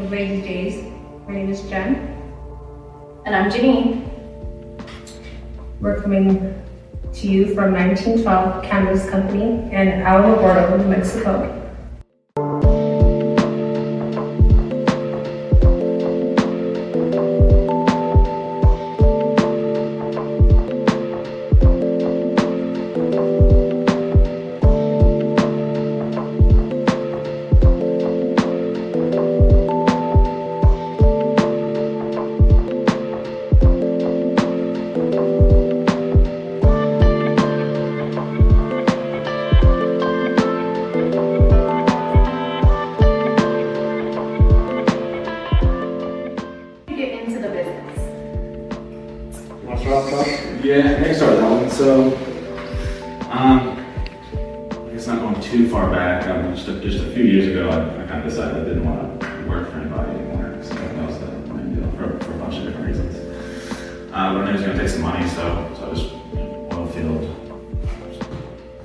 Blazy days. My name is Jen. And I'm Janine. We're coming to you from 1912 Cannabis Company in Alamogordo, New Mexico. Yeah, I can start with that one. So, I guess not going too far back, just a few years ago, I kind of decided I didn't want to work for anybody anymore. So that was the main deal for a bunch of different reasons. But I knew it was going to take some money, so I was oil field,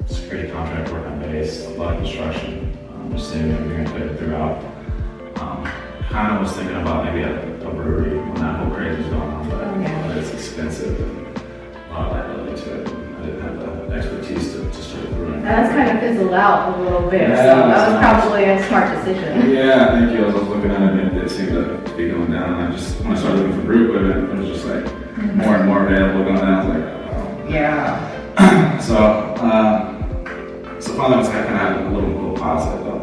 security contract work on base, a lot of construction, just saving everything I could throughout. Kind of was thinking about maybe a brewery when that whole craze was going on, but it's expensive and a lot of liability to it. I didn't have the expertise to start brewing. And that's kind of fizzled out a little bit, Yeah, so that was probably a smart decision. Yeah, thank you. I was looking at it and it seemed to be going down. And when I started looking for brew equipment, it was just like more and more available going down. I was like, oh. Yeah. So finally, once I kind of had a little pile set up,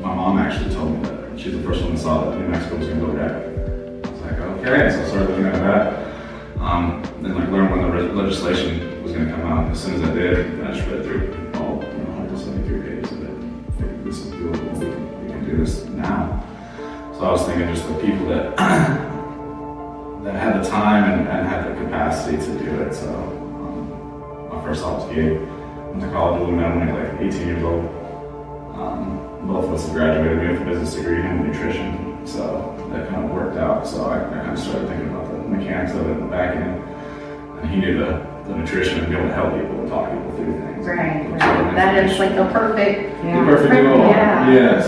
my mom actually told me that she's the first one that saw that New Mexico was going to go rec. I was like, okay. So I started looking at that. Then learned when the legislation was going to come out. As soon as I did, I just read through all 173 pages of it. Figured this is doable. We can do this now. So I was thinking just the people that had the time and had the capacity to do it. So my first thought was gig. Went to college with them when I was like 18 years old. Both of us had graduated with a business degree in nutrition, so that kind of worked out. So I kind of started thinking about the mechanics of it in the back end. And he knew the nutrition and be able to help people and talk people through things. Right. That is like a perfect. The perfect duo. Yeah.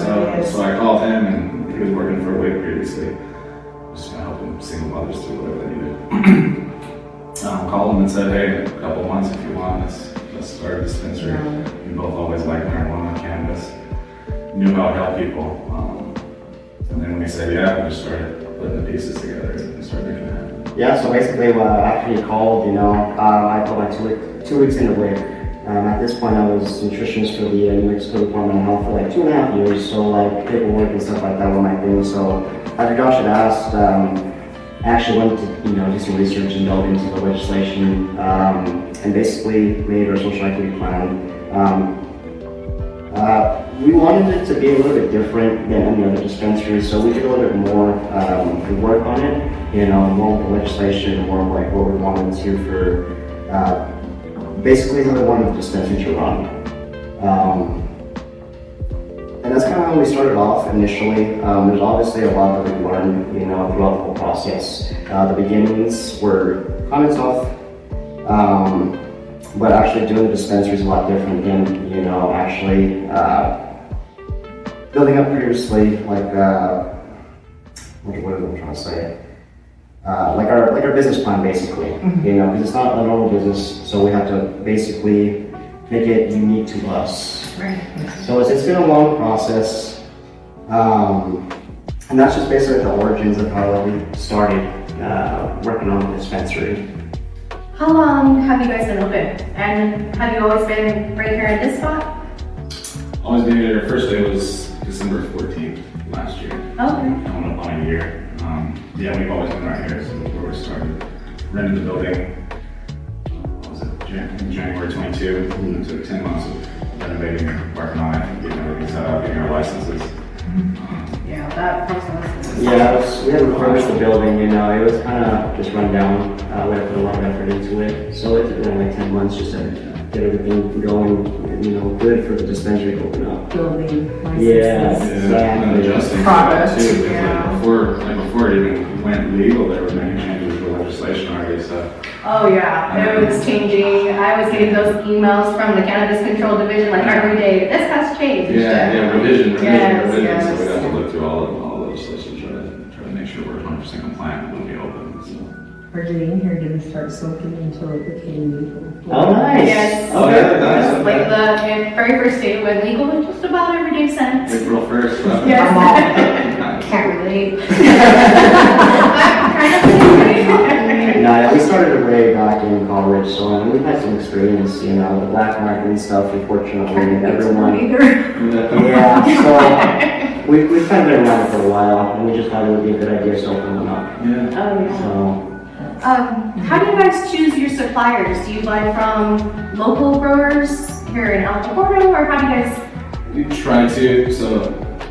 So I called him and he was working for a WIC previously. Just gonna help him single mothers through whatever they needed. Called him and said, hey, a couple months if you want, let's start a dispensary. We both always liked marijuana and cannabis. Knew how to help people. And then when he said yeah, we just started putting the pieces together and started making it happen. Yeah, so basically after you called, I put my 2 weeks into WIC. At this point I was nutritionist for the New Mexico Department of Health for like 2.5 years, so like paperwork and stuff like that were my thing. So after Josh had asked, I actually went to do some research and delve into the legislation and basically made our social equity plan. We wanted it to be a little bit different than any other dispensaries, so we did a little bit more work on it, more of the legislation, more of like what we wanted to for basically how we wanted the dispensary to run. And that's kind of how we started off initially. There's obviously a lot that we learned, throughout the whole process. The beginnings were kind of tough. But actually doing the dispensary is a lot different than, actually building up previously, like, what am I trying to say? Like our business plan, basically, because it's not a normal business, so we have to basically make it unique to us. Right. So it's been a long process, and that's just basically the origins of how we started working on the dispensary. How long have you guys been open? And have you always been right here in this spot? Always been here. First day was December 14th last year. Okay. Coming up on a year. We've always been right here since before we started renting the building. What was it? In January 22. It took 10 months of renovating and working on it and getting everything set up, getting our licenses. Yeah, that process. Yeah, we had to refurbish the building, it was kind of just run down. We had to put a lot of effort into it. So it took like 10 months just to get everything going, good for the dispensary to open up. Building licenses. And adjusting Product, too. yeah. Before it even went legal, they were making changes to the legislation already, so. Oh yeah, it was changing. I was getting those emails from the Cannabis Control Division like every day. This has changed. Revision. Yes. So we got to look through all of sure we're 100% compliant when we open. So. Our getting here didn't start smoking until it became legal. Oh, nice. Yes. Oh, yeah, nice. Like the very first day it went legal, it just about every day since. April 1st. Yes. Can't relate. I'm kind of No, yeah, we started way back in college, so I mean, we've had some experience, you know, the black market and stuff, unfortunately, everyone. Yeah, so we've kind of been around it for a while, and we just thought it would be a good idea to open them up. Yeah. Oh, yeah. So, How do you guys choose your suppliers? Do you buy from local growers here in Alamogordo, or how do you guys? We try to, so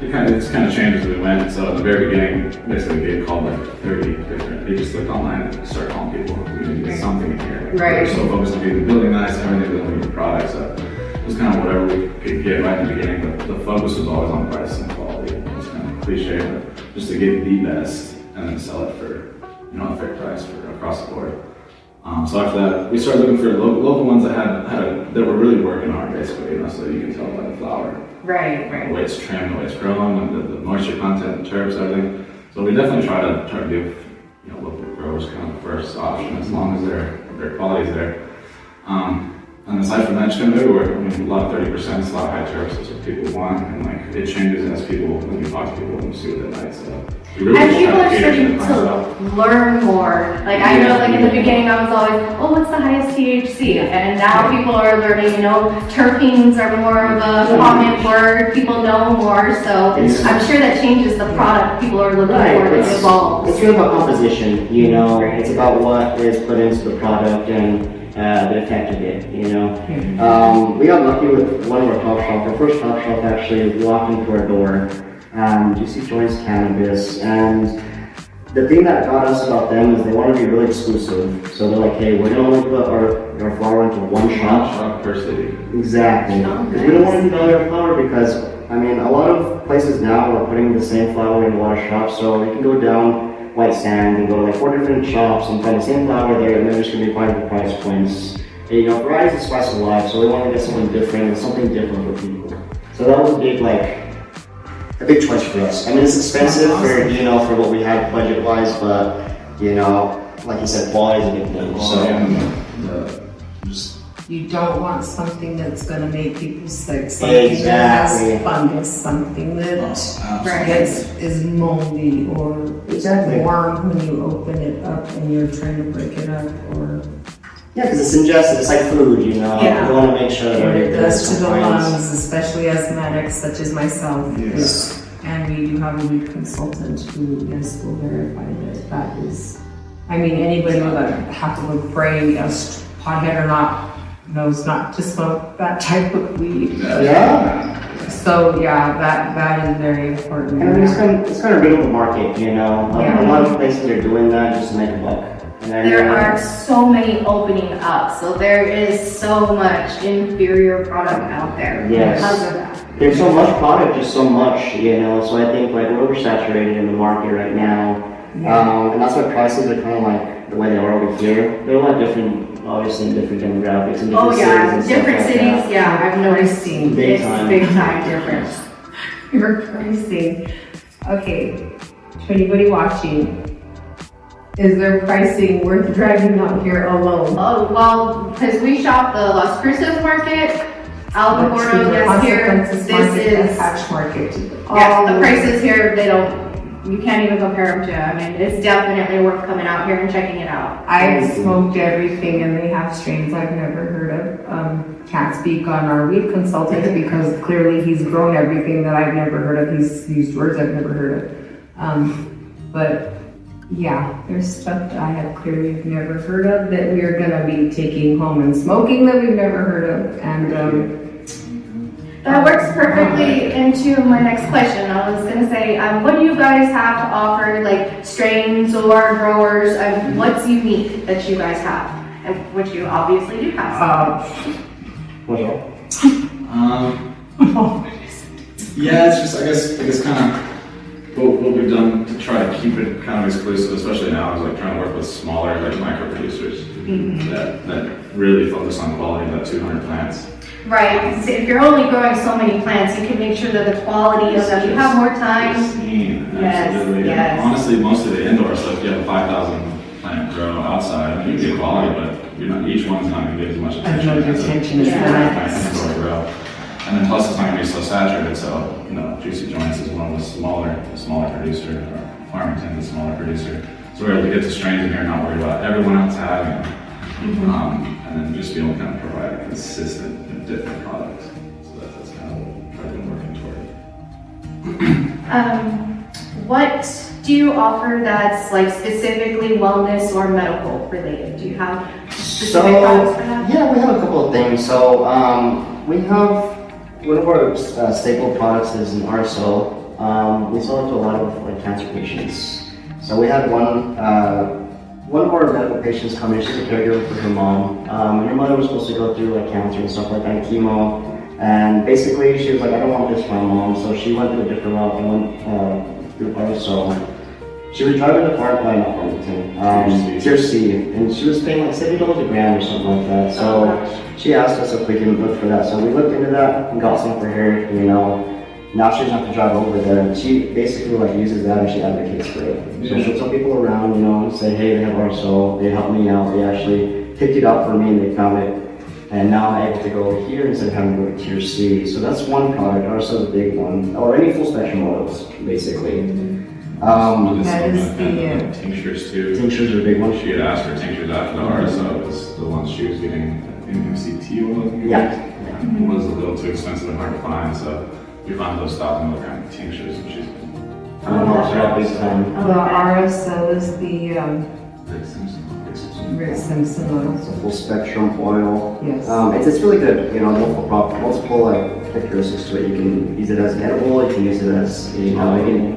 it kind of changed as we went. So at the very beginning, basically we get called like 30 different, they just looked online and started calling people. We need to get something in here. Right. We're so focused on getting the building nice, everything, building the products. So it was kind of whatever we could get right in the beginning, but the focus was always on price and quality. It's kind of cliche, but just to get the best and then sell it for, you know, a fair price for across the board. So after that, we started looking for local ones that were really working hard, basically, you know, so you can tell by the flower, Right, the way it's trimmed, the way it's grown, and the moisture content, the terps, everything. So we definitely try to give, you know, local growers kind of the first option as long as their quality's there. And aside from that, just kind of everywhere. I mean, a lot of 30%, it's a lot of high terps, that's what people want, and like it changes as people, when you talk to people and you see what they like. So we really And just people try are to cater to starting the to clientele. learn more. Like I know, like in the beginning, I was always, oh, what's the highest THC? And now people are learning, you know, terpenes are more of a common word. People know more, so I'm sure that changes the product people are looking right, for to evolve. it's really about composition, you know, it's about what is put into the product and the effect of it, you know. We got lucky with one of our top shop. Our first top shop actually walked into our door. GC Joints Cannabis, and the thing that got us about them is they want to be really exclusive. So they're like, hey, we're gonna only put our flower into one shop. Shop per city. Exactly. Because we don't want to do other flower because, I mean, a lot of places now are putting the same flower in a lot of shops. So you can go down White Sand and go to like 4 different shops and find the same flower there, and they're just going to be finding the price points. And, you know, variety is the spice of life, so we want to get something different and something different for people. So that was a big choice for us. I mean, it's expensive for, you know, for what we had budget-wise, but, you know, like you said, quality is a big thing. So, You don't want something that's gonna make people sick, something that has fungus, something that is moldy or warm when you open it up and you're trying to break it up, or yeah, because it's ingested, it's like food, you know. Yeah. You want to make sure that what it does to the compliance. lungs, especially asthmatics such as myself. Yes. And we do have a lead consultant who, yes, will verify that is, I mean, anybody with a half of a brain, yes, pothead or not, knows not to smoke that type of weed. Yeah. So yeah, that is very important. And it's kind of riddle the market, you know. A lot of places are doing that just to make a buck. There are so many opening up, so there is so much inferior product out there because of that. There's so much product, just so much, you know. So I think like we're oversaturated in the market right now, and that's why prices are kind of like the way they are over here. They're a lot different, obviously, in different demographics and different cities. And different stuff cities. like that. Yeah, I've noticed Pricing. big time difference. Your pricing. Okay, to anybody watching, is their pricing worth driving out here alone? Oh, well, because we shop the Las Cruces market, Alamogordo, yes, here, this is, Hatch market. the prices here, you can't even compare them to, I mean, it's definitely worth coming out here and checking it out. I've smoked everything and they have strains I've never heard of. Can't speak on our weed consultant because clearly he's grown everything that I've never heard of. He's used words I've never heard of. But yeah, there's stuff that I have clearly never heard of that we're gonna be taking home and smoking that we've never heard of. And That works perfectly into my next question. I was gonna say, what do you guys have to offer, like strains or growers? What's unique that you guys have, and which you obviously do have? Yeah, it's just I guess kind of what we've done to try to keep it kind of exclusive, especially now, is like trying to work with smaller like micro producers that really focus on quality, about 200 plants. Right, 'cause if you're only growing so many plants, you can make sure that the quality of them, you have more time. Pristine, Yes, absolutely. yes. And honestly, most of the indoor stuff, you have a 5,000 plant grow outside. I mean, you get quality, but each one's not going to get as much attention attention as as a the next. indoor grow. And then plus, it's not going to be so saturated. So, Juicy Joints is one of the smaller producer, or Farmington, the smaller producer. So we're able to get the strains in here and not worry about everyone else having them. And then just be able to kind of provide a consistent and different product. So that's kind of what I've been working toward. What do you offer that's like specifically wellness or medical related? Do you have specific products for that? Yeah, we have a couple of things. So we have one of our staple products is an RSO. We sell it to a lot of like cancer patients. So we had one of our medical patients come in. She's a caregiver for her mom. And her mother was supposed to go through like cancer and stuff like that, chemo. And basically, she was like, I don't want this for my mom. So she went through a different route and went through RSO. She was driving to Farmington, Tier C, and she was paying like $70 a gram or something like that. So she asked us if we can look for that. So we looked into that and got some for her. Now she doesn't have to drive over there. And she basically like uses that and she advocates for it. So she'll tell people around, and say, hey, they have RSO, they helped me out. They actually picked it up for me and they found it. And now I'm able to go here instead of having to go to Tier C. So that's one product. RSO is a big one, or any full spectrum oils, basically. That is the, tinctures too. Tinctures are a big one. She had asked for tinctures after the RSO because the ones she was getting, MCT oil, was a little too expensive and hard to find. So we found those 1,000 milligram tinctures, and she's Big time. the RSO is the Rick Simpson. Rick Simpson oil. It's a full spectrum oil. Yes. It's really good. Multiple like characteristics to it. You can use it as an edible. You can use it as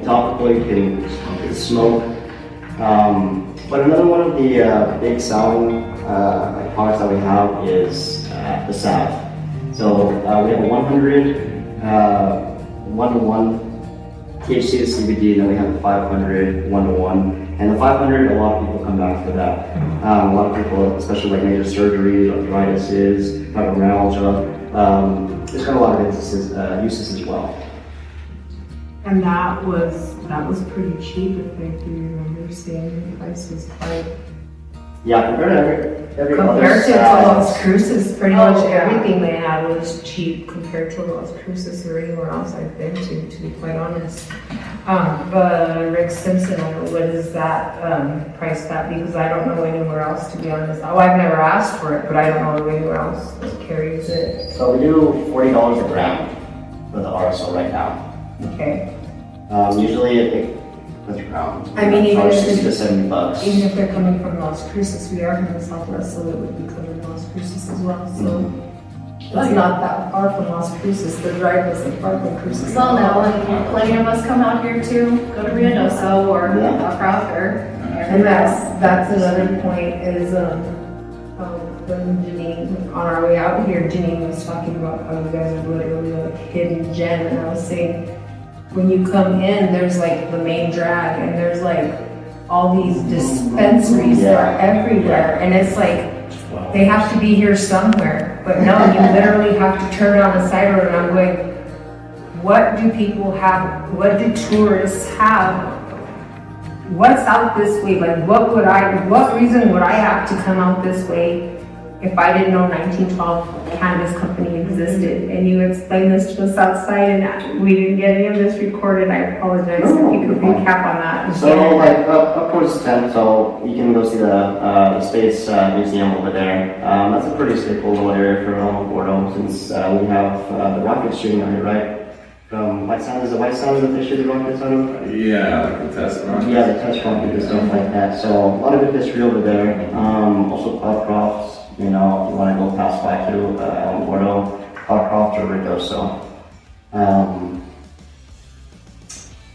topical. You can smoke. But another one of the big selling products that we have is the salve. So we have a 100 1-to-1 THC to CBD, and then we have the 500 1-to-1. And the 500, a lot of people come back for that. A lot of people, especially like major surgeries, arthritis, fibromyalgia, it's got a lot of uses as well. And that was pretty cheap, if I do remember seeing the price was quite. Yeah, compared to every Compared other to salve. Los Cruces, pretty much everything they had was cheap compared to Los Cruces or anywhere else I've been to be quite honest. But Rick Simpson oil, what is that priced at? Because I don't know anywhere else, to be honest. Oh, I've never asked for it, but I don't know anywhere else that carries it. So we do $40 a gram for the RSO right now. Okay. Usually that's around. I mean, even if 60 to $70. Even if they're coming from Las Cruces, we are from the Southwest, so it would be coming from Las Cruces as well. So it's not that far from Las Cruces. The drive isn't far from Cruces. Well, now, and plenty of us come out here to go to Ruidoso or Crowther. And that's another point is when Janine, on our way out here, Janine was talking about how you guys are literally a hidden gem, and I was saying, when you come in, there's like the main drag, and there's like all these dispensaries that are everywhere, and it's like they have to be here somewhere. But no, you literally have to turn on the side road, and I'm going, what do people have? What do tourists have? What's out this way? Like, what reason would I have to come out this way if I didn't know 1912 Cannabis Company existed? And you explained this to us outside, and we didn't get any of this recorded. I apologize. If you could recap on that. So like up towards 10, so you can go see the Space Museum over there. That's a pretty staple little area for Alamogordo, since we have the rockets shooting on it, right? From White Sound, is it White Sound that they shoot the rockets out of? Yeah, like the test rockets. Yeah, the test rockets and stuff like that. So a lot of good history over there. Also Potcast, if you want to go pass by through Alamogordo, Potcast or Ruidoso.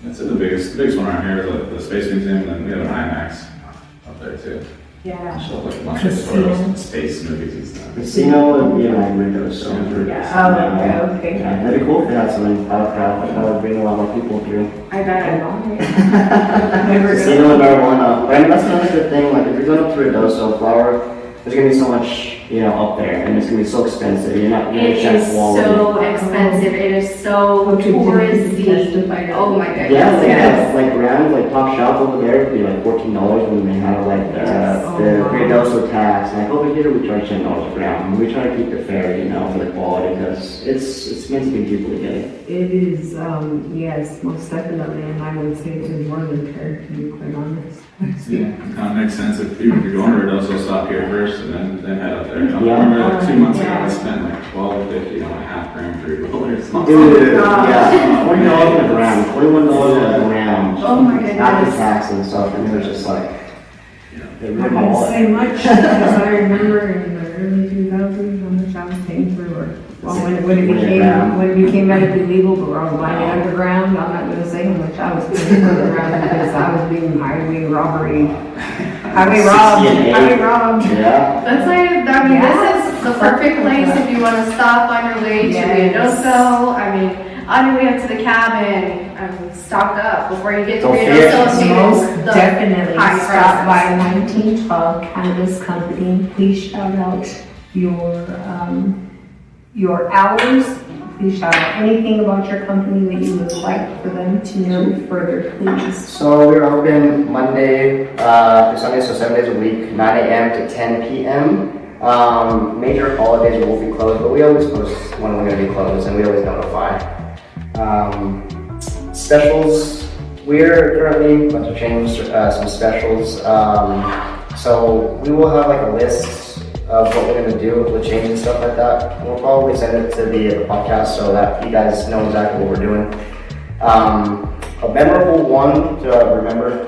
That's the biggest one around here is the Space Museum, and we have an IMAX up there too. Yeah. So like a bunch of photos and space movies and stuff. Casino would be in like Ruidoso. Oh, okay. Yeah, that'd be cool if they had some in Potcast. That would bring a lot more people through. I bet I know. Casino and marijuana. But I mean, that's another good thing. Like, if you're going up to Ruidoso, Flower, there's gonna be so much up there, and it's gonna be so expensive. You're not gonna It check is quality. so expensive, it is so touristy. Oh my goodness, Yeah, like, yes. like brands like Top Shop over there would be like $14 when they have like the Redoso tax. Like over here we charge $10 a gram. We try to keep it fair, for the quality because it's meant to be people to get it. It is, yes, most definitely, and I would say it is more than fair, to be quite honest. Yeah, it kind of makes sense if you're going to Redoso, stop here first and then head up there. I Yeah. remember like 2 months ago, Yeah. I spent like $12.50 on a half gram for rollers. Dude, yeah, $20 a gram, $21 a gram. Oh my After goodness. tax and stuff, and it was just like, it I really wouldn't all. say much, because I remember in the early 2000s, how much I was paying for, when it became medically legal, but I was buying it underground, I'm not gonna say how much I was paying for the ground, because I was being highway robbed. Yeah. That's why, this is the perfect place if you want to stop on your way to Yes. Redoso. On your way up to the cabin, stock up before you get to Don't Redoso. forget, and Most pay the definitely high stop by prices. 1912 Cannabis Company. Please shout out your hours. Please shout out anything about your company that you would like for them to know further, please. So we're open Monday through Sunday, so 7 days a week, 9 a.m. to 10 p.m. Major holidays will be closed, but we always post when we're going to be closed, and we always notify. Specials, we're currently about to change some specials. So we will have like a list of what we're going to do with change and stuff like that. We'll probably send it to the podcast so that you guys know exactly what we're doing. A memorable one to remember,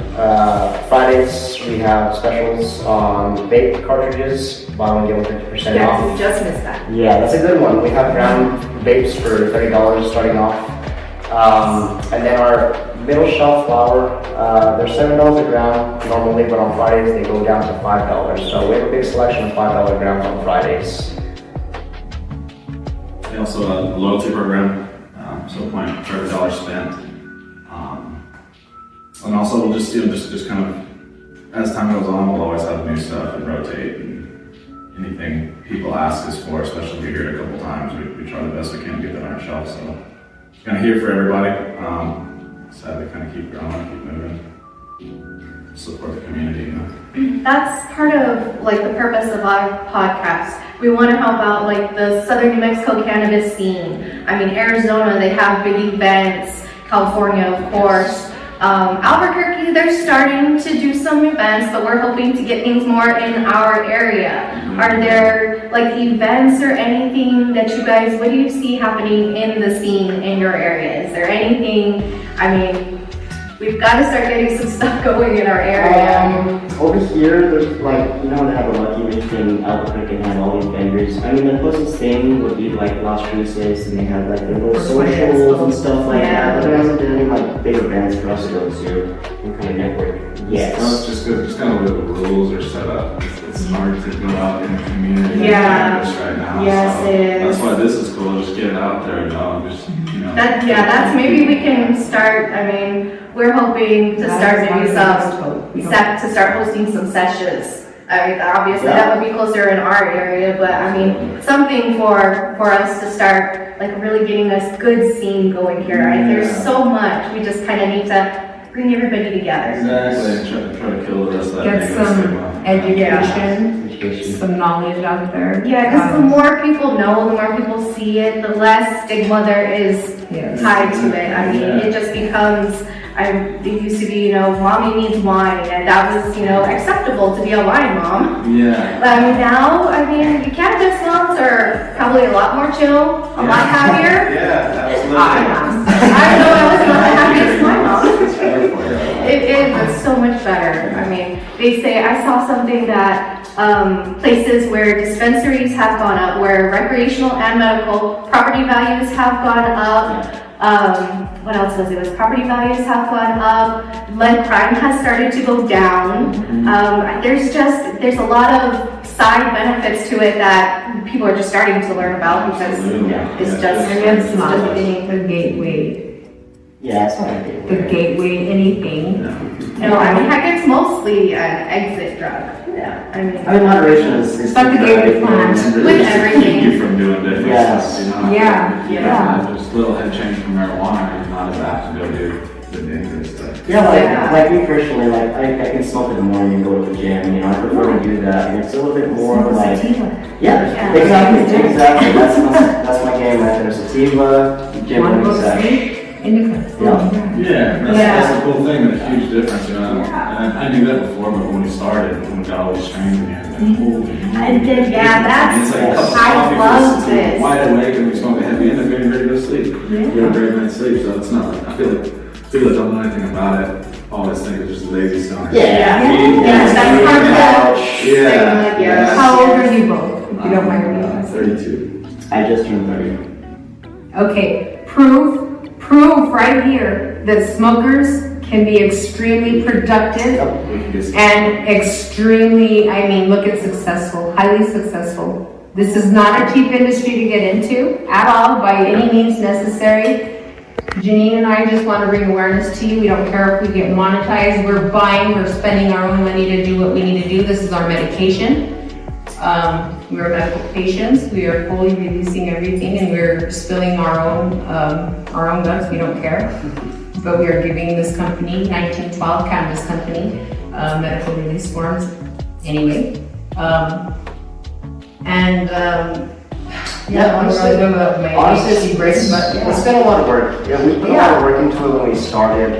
Fridays we have specials on vape cartridges, buy one get 50% Yes, off. you just missed that. Yeah, that's a good one. We have ground vapes for $30 starting off. And then our middle shelf flower, they're $7 a gram normally, but on Fridays they go down to $5. So we have a big selection of $5 grams on Fridays. They also have a loyalty program, so point for every dollar spent. And also we'll just kind of, as time goes on, we'll always have new stuff and rotate. And anything people ask us for, especially if you're here a couple times, we try the best we can to get that on our shelf. So it's kind of here for everybody. Sad to kind of keep growing, keep moving, support the community. That's part of the purpose of our podcast. We want to help out the Southern New Mexico cannabis scene. Arizona, they have big events. California, of course. Albuquerque, they're starting to do some events, but we're hoping to get things more in our area. Are there events or anything that you guys, what do you see happening in the scene in your area? Is there anything, we've got to start getting some stuff going in our area. Over here, there's they have a Lucky Week in Albuquerque and have all these vendors. The closest thing would be Las Cruces, and they have their little socials and stuff like that. But there hasn't been any big events for us to go to and kind of network. Yes. It's just good, just kind of the way the rules are set up. It's hard to go out in the community Yeah. right now. Yes, so it is. that's why this is cool. Just get it out there, just That's maybe we can start, we're hoping to start maybe to start hosting some sessions. Obviously that would be closer in our area, but something for us to start really getting this good scene going here. There's so much, we just kind of need to bring everybody together. Exactly. Try to kill the rest of that. Get negative some stigma. education, some knowledge out there. Yeah, because the more people know, the more people see it, the less stigma there is tied to it. It just becomes, it used to be, mommy needs wine, and that was, acceptable to be a wine mom. Yeah. But now, cannabis moms are probably a lot more chill, a lot happier. Yeah, absolutely. I know I was not the happiest my mom. It's better for you. It is, it's so much better. They say, I saw something that places where dispensaries have gone up, where recreational and medical property values have gone up. What else was it? Property values have gone up. Lead crime has started to go down. There's a lot of side benefits to it that people are just starting to learn about because it's just beginning. The gateway. Yeah, it's not a gateway. The gateway, anything. No, heck, it's mostly an exit drug. Yeah, I mean, I mean, moderation is Start the game with plans. And really With just to everything. keep you from doing different Yes. stuff, you know? Yeah, yeah. If there's little head change from marijuana, you're not as apt to go do the dangerous stuff. Yeah, Yeah. like me personally, like I can smoke in the morning and go to the gym, you know, I prefer to do that, and it's a little bit more like, yeah, Yeah. exactly, that's my game right there, sativa, gym, One and goes sex. straight, indica. Yeah. Yeah, that's the cool thing, a huge difference, you know? Yeah. And I knew that before, but when we started, when we got all these strains in here, like, holy. And then, yeah, that's, It's like a cup of I coffee love for this. wide awake and we smoke a heavy and they're getting ready to go to sleep. You're a great night's sleep, so it's not, I feel like people that don't know anything about it always think it's just lazy stoner. Yeah. Yeah, that's part of the Yeah. stigma, yeah. How old are you both, if you don't mind me asking? 32. I just turned 30. Okay, proof right here that smokers can be extremely productive We can get and extremely, I mean, look at successful, highly successful. This is not a cheap industry to get into at all by any means necessary. Janine and I just want to bring awareness to you. We don't care if we get monetized. We're buying, we're spending our own money to do what we need to do. This is our medication. We're medical patients. We are fully releasing everything and we're spilling our own guts. We don't care. But we are giving this company, 1912 Cannabis Company, medical release forms anyway. Yeah, honestly, my honestly, ADHD breaks, but it's been a lot of work. Yeah, we put a lot of work into it when we started.